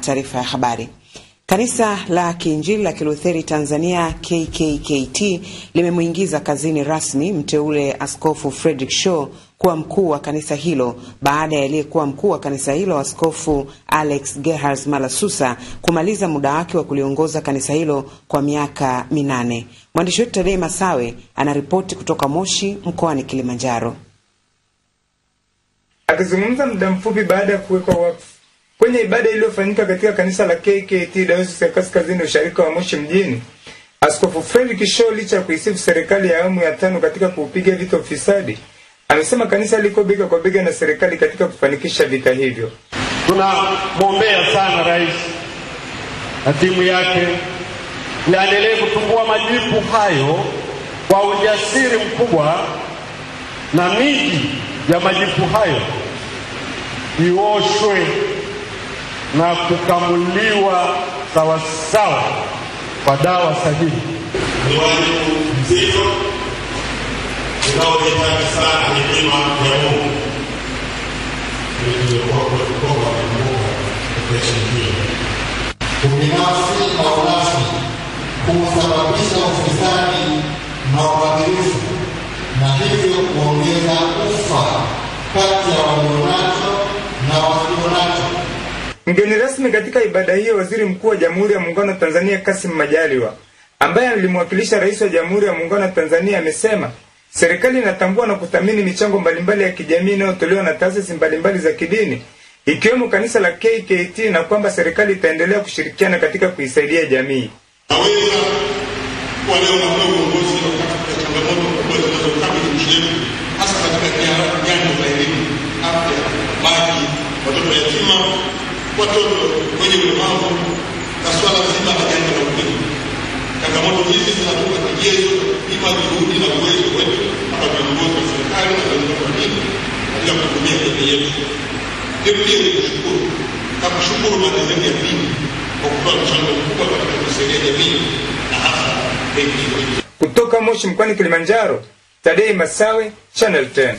taarifa ya habari. Kanisa la Kiinjili la Kilutheri Tanzania KKKT limemuingiza kazini rasmi mteule Askofu Frederick Shaw kuwa mkuu wa kanisa hilo baada ya aliyekuwa mkuu wa kanisa hilo Askofu Alex Gerhards Malasusa kumaliza muda wake wa kuliongoza kanisa hilo kwa miaka 8. Mwandishi wetu Tadei Masawe anaripoti kutoka Moshi mkoani Kilimanjaro. Akizungumza muda mfupi baada ya kuwekwa wakfu kwenye ibada iliyofanyika katika kanisa la KKKT Dayosisi ya Kaskazini Usharika wa Moshi mjini, Askofu Frederick Shaw, licha ya kuisifu serikali ya awamu ya 5 katika kuupiga vita ufisadi, amesema kanisa liko bega kwa bega na serikali katika kufanikisha vita hivyo. Tunamwombea sana rais na timu yake aendelee kutumbua majipu hayo kwa ujasiri mkubwa, na miji ya majipu hayo ioshwe na kukamuliwa sawa sawa kwa dawa sahihi. Ni wajibu mzito unaohitaji sana hekima ya Mungu. Ubinafsi na urafiki husababisha ufisadi na ubadhirifu, na hivyo kuongeza ufa kati ya walionacho na wasionacho. Mgeni rasmi katika ibada hiyo, Waziri Mkuu wa Jamhuri ya Muungano wa Tanzania Kassim Majaliwa, ambaye alimwakilisha Rais wa Jamhuri ya Muungano wa Tanzania, amesema serikali inatambua na kuthamini michango mbalimbali ya kijamii inayotolewa na taasisi mbalimbali za kidini ikiwemo kanisa la KKKT, na kwamba serikali itaendelea kushirikiana katika kuisaidia jamii. Naweza kuwa leo na uongozi katika changamoto kubwa zinazokabili nchi yetu, hasa katika nyanja za elimu, afya, maji, watoto yatima, watoto wenye ulemavu na swala zima la janga la ukimwi. Changamoto hizi zinatupa kigezo ima juhudi na uwezo wetu kama viongozi wa serikali na viongozi wa dini katika kuhudumia jamii yetu. Pia kushukuru madhehebu ya dini kwa kutoa mchango mkubwa katika kusaidia jamii na hasa benki. Kutoka Moshi mkoani Kilimanjaro, Tadei Masawe, Channel 10.